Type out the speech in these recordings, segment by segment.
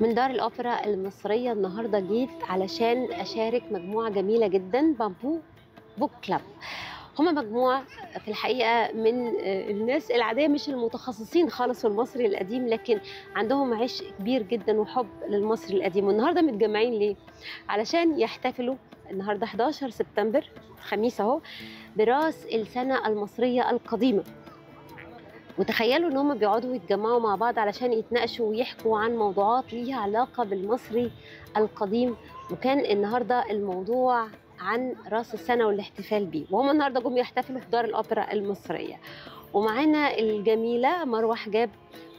من دار الأوبرا المصرية. النهاردة جيت علشان أشارك مجموعة جميلة جدا، بامبو بوك كلاب. هما مجموعة في الحقيقة من الناس العادية، مش المتخصصين خالص في المصري القديم، لكن عندهم عشق كبير جدا وحب للمصري القديم. والنهاردة متجمعين ليه؟ علشان يحتفلوا النهاردة 11 سبتمبر الخميس اهو براس السنة المصرية القديمة. وتخيلوا ان هم بيقعدوا يتجمعوا مع بعض علشان يتناقشوا ويحكوا عن موضوعات ليها علاقة بالمصري القديم. وكان النهارده الموضوع عن راس السنة والاحتفال بيه، وهم النهارده جم يحتفلوا في دار الأوبرا المصرية. ومعانا الجميلة مروة حجاب،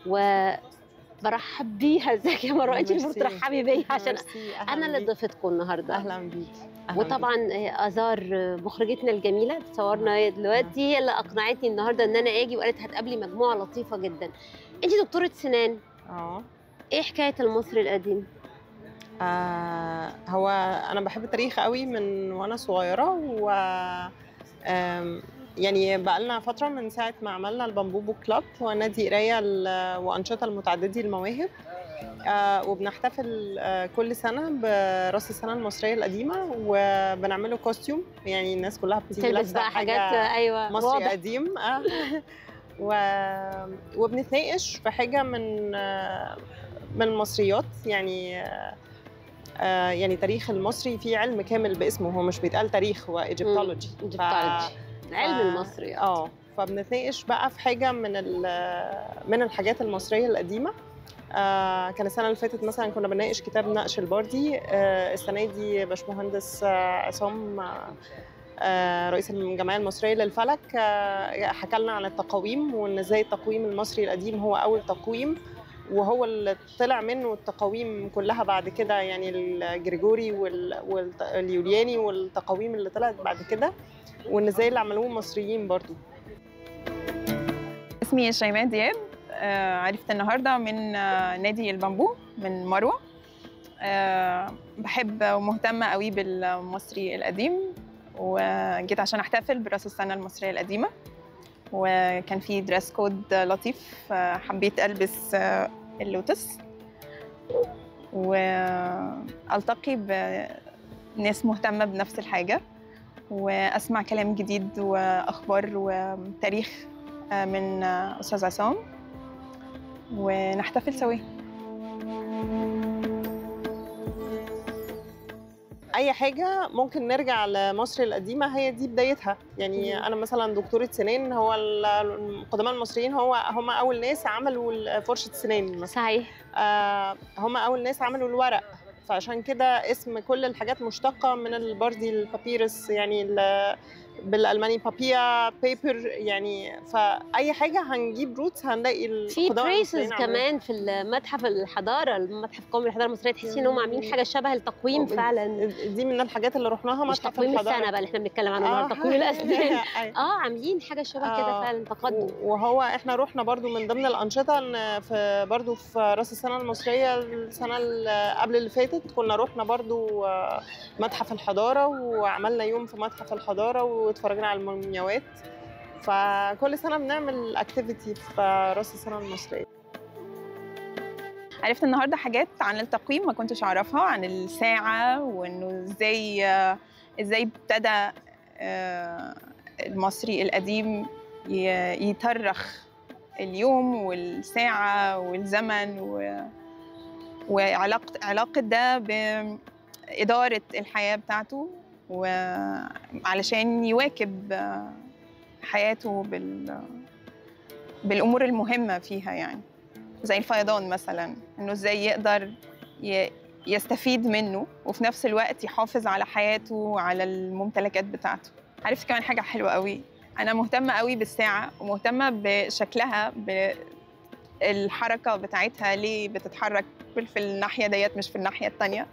وبرحب بيها. ازيك يا مروة؟ انت المفروض ترحبي بيا عشان انا اللي ضيفتكم النهارده. اهلا بيكي. وطبعا ازار مخرجتنا الجميله تصورنا دلوقتي، هي اللي اقنعتني النهارده ان انا اجي، وقالت هتقابلي مجموعه لطيفه جدا. انت دكتوره سنان. ايه حكايه المصري القديم؟ هو انا بحب التاريخ قوي من وانا صغيره، و يعني بقالنا فتره من ساعه ما عملنا البامبو بوك كلاب ونادي قرايه وانشطه المتعددي المواهب. وبنحتفل كل سنه براس السنه المصريه القديمه، وبنعمله كوستيوم، يعني الناس كلها بتيجي لابسه بقى حاجات ايوه مصري واضح. قديم. وبنتناقش في حاجه من المصريات، يعني تاريخ المصري في علم كامل باسمه، هو مش بيتقال تاريخ، هو ايجيبتولوجي، علم المصري. فبنتناقش بقى في حاجه من الحاجات المصريه القديمه. كان السنه اللي فاتت مثلا كنا بنناقش كتاب نقش البردي. السنه دي باشمهندس عصام رئيس الجمعيه المصريه للفلك حكى لنا عن التقاويم، وان ازاي التقويم المصري القديم هو اول تقويم، وهو اللي طلع منه التقاويم كلها بعد كده، يعني الجريجوري واليولياني والتقاويم اللي طلعت بعد كده، وان ازاي اللي عملوه المصريين برضو. اسمي شيماء دياب. عرفت النهارده من نادي البامبو من مروه. بحب ومهتمه قوي بالمصري القديم، وجيت عشان احتفل براس السنه المصريه القديمه، وكان في دريس كود لطيف. حبيت البس اللوتس والتقي بناس مهتمه بنفس الحاجه، واسمع كلام جديد واخبار وتاريخ من استاذ عصام، ونحتفل سوا. اي حاجه ممكن نرجع لمصر القديمه، هي دي بدايتها. يعني انا مثلا دكتوره سنان، هو القدماء المصريين هم اول ناس عملوا فرشه سنان مثلا. صحيح. هم اول ناس عملوا الورق، فعشان كده اسم كل الحاجات مشتقه من البردي، البابيرس، يعني بالالماني بابيا بيبر، يعني فاي حاجه هنجيب روتس هنلاقي في بريسز كمان في المتحف الحضاره، المتحف القومي للحضاره المصريه، تحسين ان هم عاملين حاجه شبه التقويم فعلا. دي من الحاجات اللي رحناها مش تقويم السنه بقى اللي احنا بنتكلم عنه النهارده، تقويم الاسنان. عاملين حاجه شبه كده فعلا، تقدم. وهو احنا رحنا برضو من ضمن الانشطه في برضو في راس السنه المصريه السنه قبل اللي فاتت، كنا رحنا برضو متحف الحضاره، وعملنا يوم في متحف الحضاره واتفرجنا على المومياوات. فكل سنه بنعمل اكتيفيتي في راس السنه المصريه. عرفت النهارده حاجات عن التقويم ما كنتش اعرفها، عن الساعه، وانه ازاي ابتدى المصري القديم يترخ اليوم والساعه والزمن، وعلاقه ده باداره الحياه بتاعته، وعلشان يواكب حياته بالامور المهمه فيها، يعني زي الفيضان مثلا، انه ازاي يقدر يستفيد منه وفي نفس الوقت يحافظ على حياته وعلى الممتلكات بتاعته. عرفت كمان حاجه حلوه قوي، انا مهتمه قوي بالساعه ومهتمه بشكلها، بالحركه بتاعتها، ليه بتتحرك في الناحيه ديت مش في الناحيه الثانيه.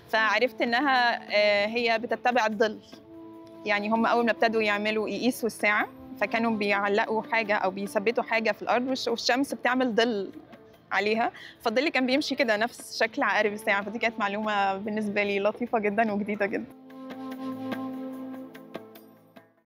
فعرفت انها هي بتتبع الظل، يعني هم اول ما ابتدوا يقيسوا الساعه فكانوا بيعلقوا حاجه او بيثبتوا حاجه في الارض، والشمس بتعمل ظل عليها، فالظل كان بيمشي كده نفس شكل عقارب الساعه. فدي كانت معلومه بالنسبه لي لطيفه جدا وجديده جدا.